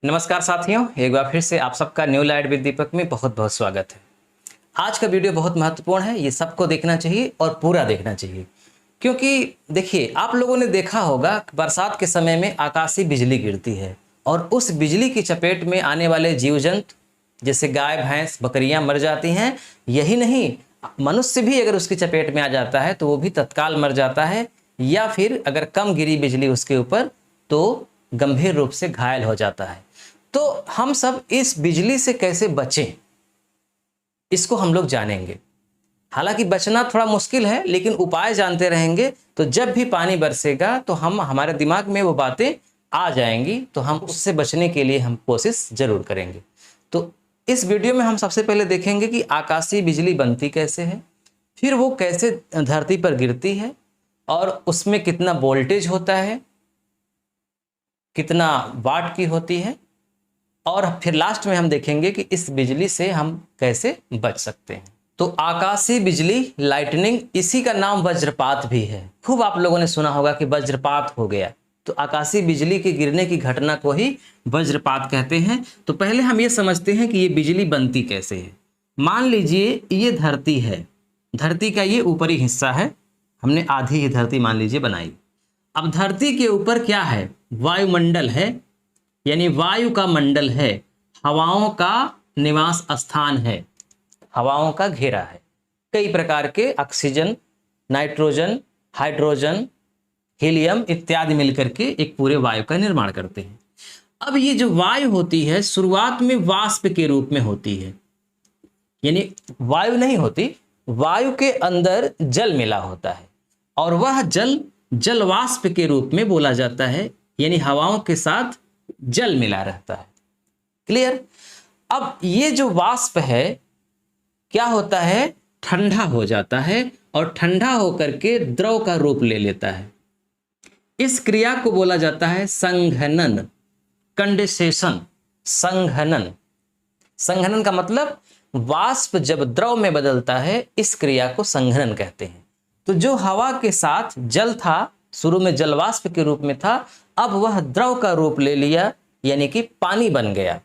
नमस्कार साथियों, एक बार फिर से आप सबका न्यू लाइट विद दीपक में बहुत बहुत स्वागत है। आज का वीडियो बहुत महत्वपूर्ण है, ये सबको देखना चाहिए और पूरा देखना चाहिए। क्योंकि देखिए, आप लोगों ने देखा होगा बरसात के समय में आकाशीय बिजली गिरती है और उस बिजली की चपेट में आने वाले जीव जंतु जैसे गाय, भैंस, बकरियां मर जाती हैं। यही नहीं, मनुष्य भी अगर उसकी चपेट में आ जाता है तो वो भी तत्काल मर जाता है, या फिर अगर कम गिरी बिजली उसके ऊपर तो गंभीर रूप से घायल हो जाता है। तो हम सब इस बिजली से कैसे बचें, इसको हम लोग जानेंगे। हालांकि बचना थोड़ा मुश्किल है, लेकिन उपाय जानते रहेंगे तो जब भी पानी बरसेगा तो हमारे दिमाग में वो बातें आ जाएंगी, तो हम उससे बचने के लिए हम कोशिश जरूर करेंगे। तो इस वीडियो में हम सबसे पहले देखेंगे कि आकाशीय बिजली बनती कैसे है, फिर वो कैसे धरती पर गिरती है और उसमें कितना वोल्टेज होता है, कितना वाट की होती है, और फिर लास्ट में हम देखेंगे कि इस बिजली से हम कैसे बच सकते हैं। तो आकाशीय बिजली, लाइटनिंग, इसी का नाम वज्रपात भी है। खूब आप लोगों ने सुना होगा कि वज्रपात हो गया, तो आकाशीय बिजली के गिरने की घटना को ही वज्रपात कहते हैं। तो पहले हम ये समझते हैं कि ये बिजली बनती कैसे है। मान लीजिए ये धरती है, धरती का ये ऊपरी हिस्सा है, हमने आधी ही धरती मान लीजिए बनाई। अब धरती के ऊपर क्या है? वायुमंडल है, यानी वायु का मंडल है, हवाओं का निवास स्थान है, हवाओं का घेरा है। कई प्रकार के ऑक्सीजन, नाइट्रोजन, हाइड्रोजन, हीलियम इत्यादि मिलकर के एक पूरे वायु का निर्माण करते हैं। अब ये जो वायु होती है शुरुआत में वाष्प के रूप में होती है, यानी वायु नहीं होती, वायु के अंदर जल मिला होता है और वह जल जलवाष्प के रूप में बोला जाता है, यानी हवाओं के साथ जल मिला रहता है। क्लियर? अब ये जो वाष्प है क्या होता है? ठंडा हो जाता है और ठंडा होकर के द्रव का रूप ले लेता है। इस क्रिया को बोला जाता है संघनन, कंडेंसेशन। संघनन, संघनन का मतलब वाष्प जब द्रव में बदलता है, इस क्रिया को संघनन कहते हैं। तो जो हवा के साथ जल था, शुरू में जलवाष्प के रूप में था, अब वह द्रव का रूप ले लिया, यानी कि पानी बन गया।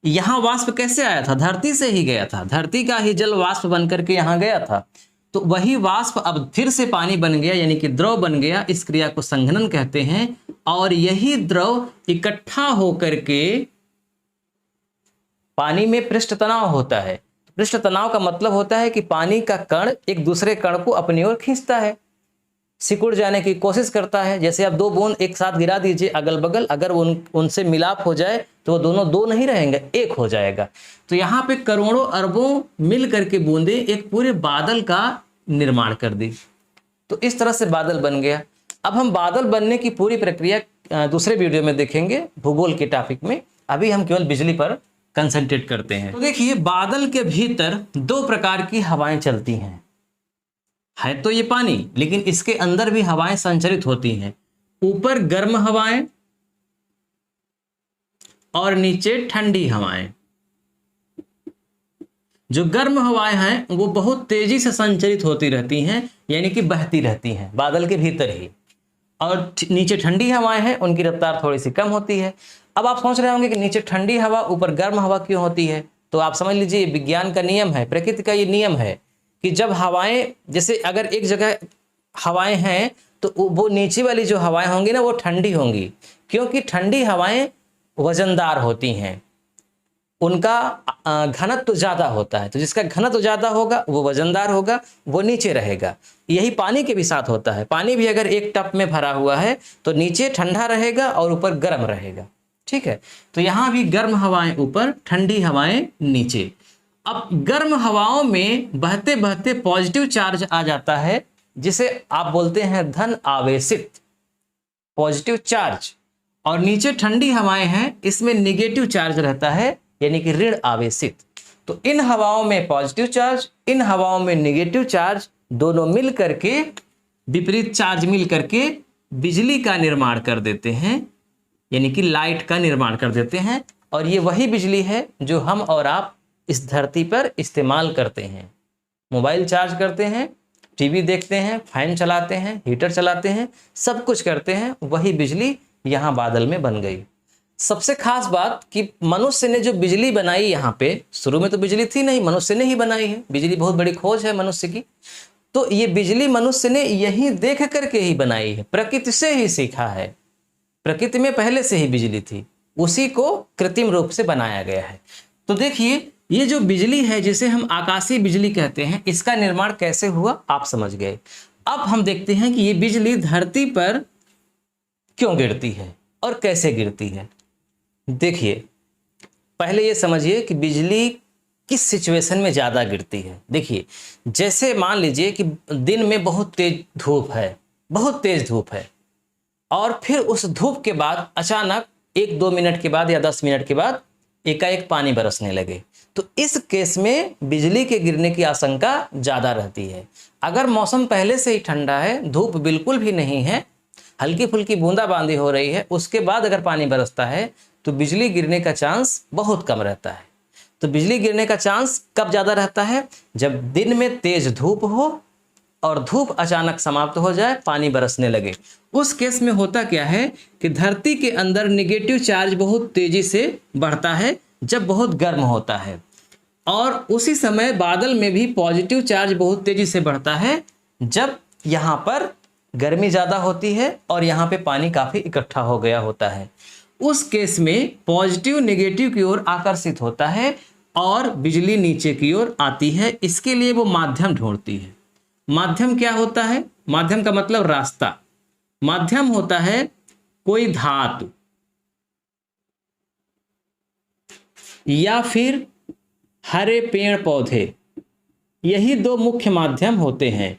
यहां वाष्प कैसे आया था? धरती से ही गया था, धरती का ही जल वाष्प बन करके यहां गया था। तो वही वाष्प अब फिर से पानी बन गया, यानी कि द्रव बन गया। इस क्रिया को संघनन कहते हैं। और यही द्रव इकट्ठा होकर के पानी में पृष्ठ तनाव होता है। पृष्ठ तनाव का मतलब होता है कि पानी का कण एक दूसरे कण को अपनी ओर खींचता है, सिकुड़ जाने की कोशिश करता है। जैसे आप दो बूंद एक साथ गिरा दीजिए अगल बगल, अगर उनसे मिलाप हो जाए तो वो दोनों दो नहीं रहेंगे, एक हो जाएगा। तो यहाँ पे करोड़ों अरबों मिल करके बूंदे एक पूरे बादल का निर्माण कर दी। तो इस तरह से बादल बन गया। अब हम बादल बनने की पूरी प्रक्रिया दूसरे वीडियो में देखेंगे, भूगोल के टॉपिक में। अभी हम केवल बिजली पर कंसंट्रेट करते हैं। तो देखिए, बादल के भीतर दो प्रकार की हवाएं चलती हैं। है तो ये पानी, लेकिन इसके अंदर भी हवाएं संचरित होती हैं। ऊपर गर्म हवाएं और नीचे ठंडी हवाएं। जो गर्म हवाएं हैं वो बहुत तेजी से संचरित होती रहती हैं, यानी कि बहती रहती हैं बादल के भीतर ही। और नीचे ठंडी हवाएं हैं, उनकी रफ्तार थोड़ी सी कम होती है। अब आप सोच रहे होंगे कि नीचे ठंडी हवा ऊपर गर्म हवा क्यों होती है? तो आप समझ लीजिए, ये विज्ञान का नियम है, प्रकृति का ये नियम है कि जब हवाएं, जैसे अगर एक जगह हवाएं हैं तो वो नीचे वाली जो हवाएं होंगी ना वो ठंडी होंगी, क्योंकि ठंडी हवाएं वजनदार होती हैं, उनका घनत्व ज्यादा होता है। तो जिसका घनत्व ज्यादा होगा वो वजनदार होगा, वो नीचे रहेगा। यही पानी के भी साथ होता है। पानी भी अगर एक टब में भरा हुआ है तो नीचे ठंडा रहेगा और ऊपर गर्म रहेगा। ठीक है? तो यहाँ भी गर्म हवाएं ऊपर, ठंडी हवाएं नीचे। अब गर्म हवाओं में बहते बहते पॉजिटिव चार्ज आ जाता है, जिसे आप बोलते हैं धन आवेशित, पॉजिटिव चार्ज। और नीचे ठंडी हवाएं हैं, इसमें निगेटिव चार्ज रहता है, यानी कि ऋण आवेशित। तो इन हवाओं में पॉजिटिव चार्ज, इन हवाओं में निगेटिव चार्ज, दोनों मिल करके, विपरीत चार्ज मिल करके बिजली का निर्माण कर देते हैं, यानी कि लाइट का निर्माण कर देते हैं। और ये वही बिजली है जो हम और आप इस धरती पर इस्तेमाल करते हैं। मोबाइल चार्ज करते हैं, टीवी देखते हैं, फैन चलाते हैं, हीटर चलाते हैं, सब कुछ करते हैं, वही बिजली यहाँ बादल में बन गई। सबसे खास बात कि मनुष्य ने जो बिजली बनाई यहाँ पे, शुरू में तो बिजली थी नहीं, मनुष्य ने ही बनाई है। बिजली बहुत बड़ी खोज है मनुष्य की। तो ये बिजली मनुष्य ने यही देख करके ही बनाई है, प्रकृति से ही सीखा है। प्रकृति में पहले से ही बिजली थी, उसी को कृत्रिम रूप से बनाया गया है। तो देखिए, ये जो बिजली है जिसे हम आकाशीय बिजली कहते हैं, इसका निर्माण कैसे हुआ आप समझ गए। अब हम देखते हैं कि ये बिजली धरती पर क्यों गिरती है और कैसे गिरती है। देखिए, पहले ये समझिए कि बिजली किस सिचुएशन में ज़्यादा गिरती है। देखिए, जैसे मान लीजिए कि दिन में बहुत तेज धूप है, बहुत तेज धूप है, और फिर उस धूप के बाद अचानक 1-2 मिनट के बाद या 10 मिनट के बाद एकाएक पानी बरसने लगे, तो इस केस में बिजली के गिरने की आशंका ज़्यादा रहती है। अगर मौसम पहले से ही ठंडा है, धूप बिल्कुल भी नहीं है, हल्की फुल्की बूंदाबांदी हो रही है, उसके बाद अगर पानी बरसता है तो बिजली गिरने का चांस बहुत कम रहता है। तो बिजली गिरने का चांस कब ज़्यादा रहता है? जब दिन में तेज धूप हो और धूप अचानक समाप्त हो जाए, पानी बरसने लगे। उस केस में होता क्या है कि धरती के अंदर नेगेटिव चार्ज बहुत तेजी से बढ़ता है जब बहुत गर्म होता है, और उसी समय बादल में भी पॉजिटिव चार्ज बहुत तेजी से बढ़ता है जब यहाँ पर गर्मी ज़्यादा होती है और यहाँ पे पानी काफ़ी इकट्ठा हो गया होता है। उस केस में पॉजिटिव नेगेटिव की ओर आकर्षित होता है और बिजली नीचे की ओर आती है। इसके लिए वो माध्यम ढूंढती है। माध्यम क्या होता है? माध्यम का मतलब रास्ता। माध्यम होता है कोई धातु या फिर हरे पेड़ पौधे, यही दो मुख्य माध्यम होते हैं।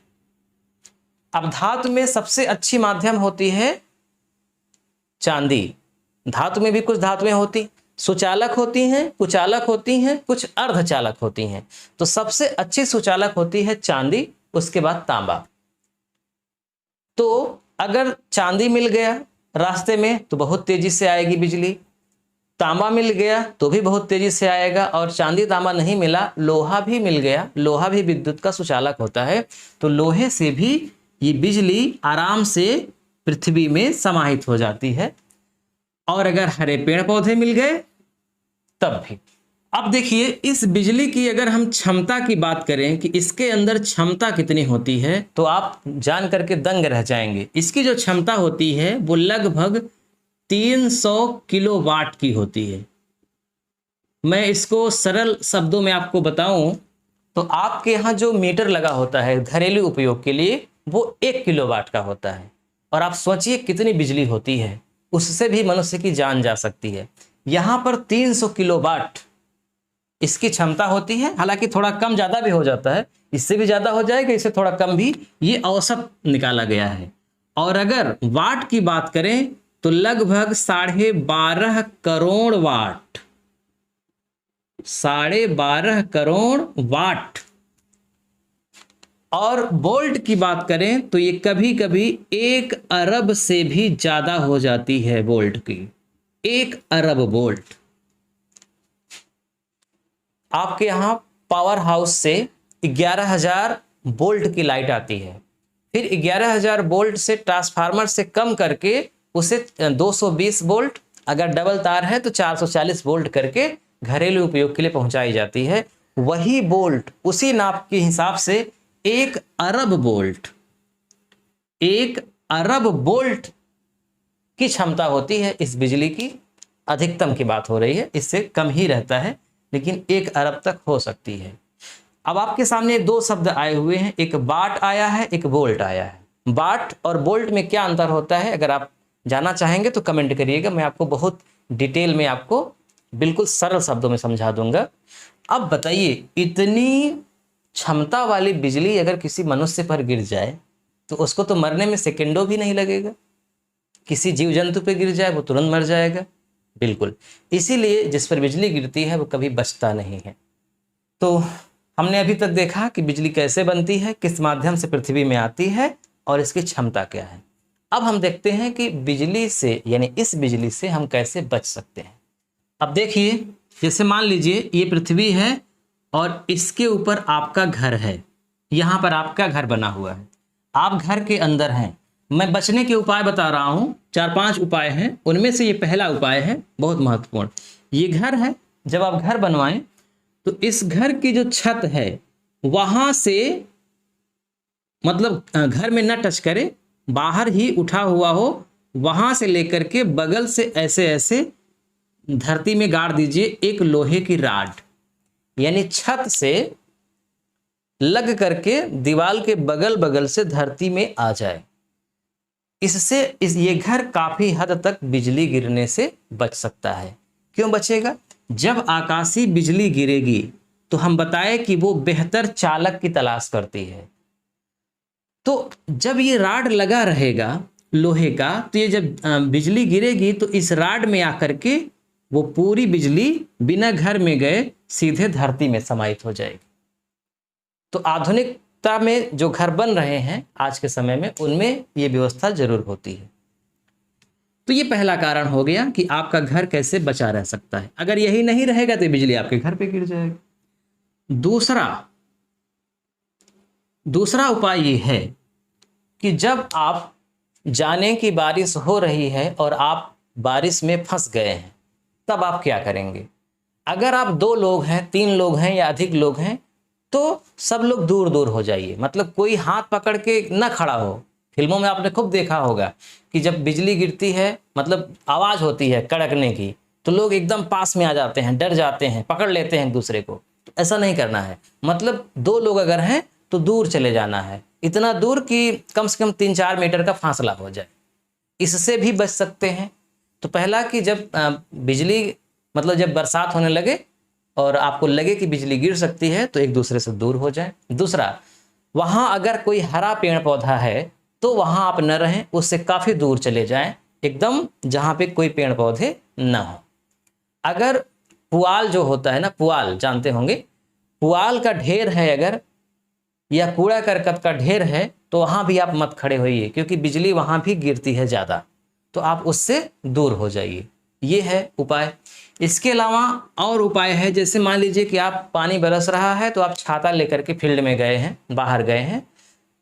अब धातु में सबसे अच्छी माध्यम होती है चांदी। धातु में भी कुछ धातुएं होती, सुचालक होती हैं, कुचालक होती हैं, कुछ अर्धचालक होती हैं। तो सबसे अच्छी सुचालक होती है चांदी, उसके बाद तांबा। तो अगर चांदी मिल गया रास्ते में तो बहुत तेजी से आएगी बिजली, तांबा मिल गया तो भी बहुत तेजी से आएगा, और चांदी तांबा नहीं मिला, लोहा भी मिल गया, लोहा भी विद्युत का सुचालक होता है, तो लोहे से भी ये बिजली आराम से पृथ्वी में समाहित हो जाती है। और अगर हरे पेड़ पौधे मिल गए तब भी। अब देखिए, इस बिजली की अगर हम क्षमता की बात करें कि इसके अंदर क्षमता कितनी होती है, तो आप जान करके दंग रह जाएंगे। इसकी जो क्षमता होती है वो लगभग 300 किलोवाट की होती है। मैं इसको सरल शब्दों में आपको बताऊं तो आपके यहाँ जो मीटर लगा होता है घरेलू उपयोग के लिए, वो 1 किलोवाट का होता है। और आप सोचिए कितनी बिजली होती है, उससे भी मनुष्य की जान जा सकती है। यहाँ पर 300 किलोवाट इसकी क्षमता होती है। हालांकि थोड़ा कम ज़्यादा भी हो जाता है, इससे भी ज़्यादा हो जाएगा, इससे थोड़ा कम भी, ये औसत निकाला गया है। और अगर वाट की बात करें तो लगभग 12.5 करोड़ वाट, 12.5 करोड़ वाट। और वोल्ट की बात करें तो ये कभी कभी 1 अरब से भी ज्यादा हो जाती है वोल्ट की, 1 अरब वोल्ट। आपके यहां पावर हाउस से 11,000 वोल्ट की लाइट आती है, फिर 11,000 वोल्ट से ट्रांसफार्मर से कम करके उसे 220 वोल्ट, अगर डबल तार है तो 440 वोल्ट करके घरेलू उपयोग के लिए पहुंचाई जाती है। वही वोल्ट उसी नाप के हिसाब से 1 अरब वोल्ट, 1 अरब वोल्ट की क्षमता होती है इस बिजली की। अधिकतम की बात हो रही है, इससे कम ही रहता है, लेकिन 1 अरब तक हो सकती है। अब आपके सामने 2 शब्द आए हुए हैं, एक वाट आया है, एक वोल्ट आया है। वाट और वोल्ट में क्या अंतर होता है, अगर आप जानना चाहेंगे तो कमेंट करिएगा, मैं आपको बहुत डिटेल में आपको बिल्कुल सरल शब्दों में समझा दूंगा। अब बताइए, इतनी क्षमता वाली बिजली अगर किसी मनुष्य पर गिर जाए तो उसको तो मरने में सेकंडों भी नहीं लगेगा। किसी जीव जंतु पे गिर जाए वो तुरंत मर जाएगा। बिल्कुल, इसीलिए जिस पर बिजली गिरती है वो कभी बचता नहीं है। तो हमने अभी तक देखा कि बिजली कैसे बनती है, किस माध्यम से पृथ्वी में आती है और इसकी क्षमता क्या है। अब हम देखते हैं कि बिजली से, यानी इस बिजली से हम कैसे बच सकते हैं। अब देखिए, जैसे मान लीजिए ये पृथ्वी है और इसके ऊपर आपका घर है, यहाँ पर आपका घर बना हुआ है, आप घर के अंदर हैं। मैं बचने के उपाय बता रहा हूँ, 4-5 उपाय हैं, उनमें से ये पहला उपाय है बहुत महत्वपूर्ण। ये घर है, जब आप घर बनवाएं तो इस घर की जो छत है वहां से, मतलब घर में न टच करे, बाहर ही उठा हुआ हो, वहां से लेकर के बगल से ऐसे ऐसे धरती में गाड़ दीजिए एक लोहे की राड, यानी छत से लग करके दीवार के बगल बगल से धरती में आ जाए। इससे ये घर काफी हद तक बिजली गिरने से बच सकता है। क्यों बचेगा? जब आकाशीय बिजली गिरेगी तो हम बताएं कि वो बेहतर चालक की तलाश करती है। तो जब ये राड लगा रहेगा लोहे का, तो ये जब बिजली गिरेगी तो इस राड में आकर के वो पूरी बिजली बिना घर में गए सीधे धरती में समाहित हो जाएगी। तो आधुनिकता में जो घर बन रहे हैं आज के समय में, उनमें ये व्यवस्था जरूर होती है। तो ये पहला कारण हो गया कि आपका घर कैसे बचा रह सकता है। अगर यही नहीं रहेगा तो बिजली आपके घर पे गिर जाएगी। दूसरा उपाय ये है कि जब आप जाने की बारिश हो रही है और आप बारिश में फंस गए हैं, तब आप क्या करेंगे? अगर आप 2 लोग हैं, 3 लोग हैं या अधिक लोग हैं, तो सब लोग दूर दूर हो जाइए। मतलब कोई हाथ पकड़ के ना खड़ा हो। फिल्मों में आपने खूब देखा होगा कि जब बिजली गिरती है, मतलब आवाज होती है कड़कने की, तो लोग एकदम पास में आ जाते हैं, डर जाते हैं, पकड़ लेते हैं एक दूसरे को। तो ऐसा नहीं करना है। मतलब 2 लोग अगर हैं तो दूर चले जाना है, इतना दूर कि कम से कम 3-4 मीटर का फासला हो जाए। इससे भी बच सकते हैं। तो पहला कि जब बिजली, मतलब जब बरसात होने लगे और आपको लगे कि बिजली गिर सकती है, तो एक दूसरे से दूर हो जाए। दूसरा, वहाँ अगर कोई हरा पेड़ पौधा है तो वहाँ आप न रहें, उससे काफ़ी दूर चले जाएं, एकदम जहाँ पे कोई पेड़ पौधे ना हो। अगर पुआल जो होता है ना, पुआल जानते होंगे, पुआल का ढेर है अगर, या कूड़ा करकट का ढेर है, तो वहाँ भी आप मत खड़े होइए, क्योंकि बिजली वहाँ भी गिरती है ज़्यादा। तो आप उससे दूर हो जाइए। ये है उपाय। इसके अलावा और उपाय है, जैसे मान लीजिए कि आप पानी बरस रहा है तो आप छाता लेकर के फील्ड में गए हैं, बाहर गए हैं,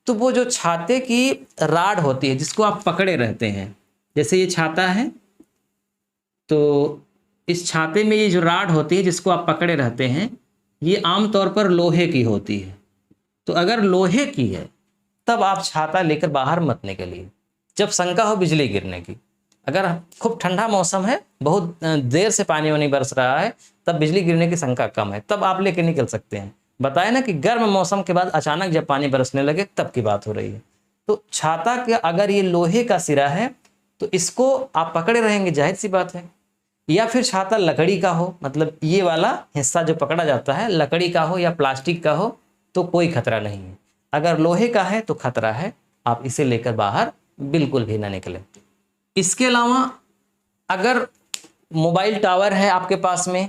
तो वो जो छाते की राड होती है जिसको आप पकड़े रहते हैं, जैसे ये छाता है, तो इस छाते में ये जो राड होती है जिसको आप पकड़े रहते हैं, ये आमतौर पर लोहे की होती है। तो अगर लोहे की है तब आप छाता लेकर बाहर मत निकलिए जब शंका हो बिजली गिरने की। अगर खूब ठंडा मौसम है, बहुत देर से पानी वानी बरस रहा है, तब बिजली गिरने की शंका कम है, तब आप लेके निकल सकते हैं। बताया ना कि गर्म मौसम के बाद अचानक जब पानी बरसने लगे तब की बात हो रही है। तो छाता का अगर ये लोहे का सिरा है तो इसको आप पकड़े रहेंगे, जाहिर सी बात है। या फिर छाता लकड़ी का हो, मतलब ये वाला हिस्सा जो पकड़ा जाता है लकड़ी का हो या प्लास्टिक का हो, तो कोई खतरा नहीं है। अगर लोहे का है तो खतरा है, आप इसे लेकर बाहर बिल्कुल भी ना निकलें। इसके अलावा अगर मोबाइल टावर है आपके पास में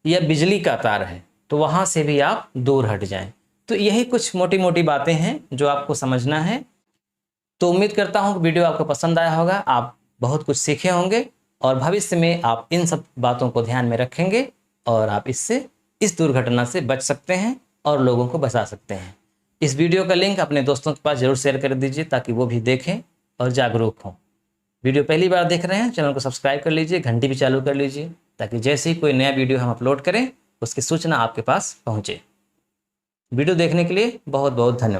या बिजली का तार है, तो वहाँ से भी आप दूर हट जाएं। तो यही कुछ मोटी मोटी बातें हैं जो आपको समझना है। तो उम्मीद करता हूँ कि वीडियो आपको पसंद आया होगा, आप बहुत कुछ सीखे होंगे और भविष्य में आप इन सब बातों को ध्यान में रखेंगे और आप इस दुर्घटना से बच सकते हैं और लोगों को बचा सकते हैं। इस वीडियो का लिंक अपने दोस्तों के पास जरूर शेयर कर दीजिए ताकि वो भी देखें और जागरूक हों। वीडियो पहली बार देख रहे हैं, चैनल को सब्सक्राइब कर लीजिए, घंटी भी चालू कर लीजिए ताकि जैसे ही कोई नया वीडियो हम अपलोड करें उसकी सूचना आपके पास पहुंचे। वीडियो देखने के लिए बहुत बहुत धन्यवाद।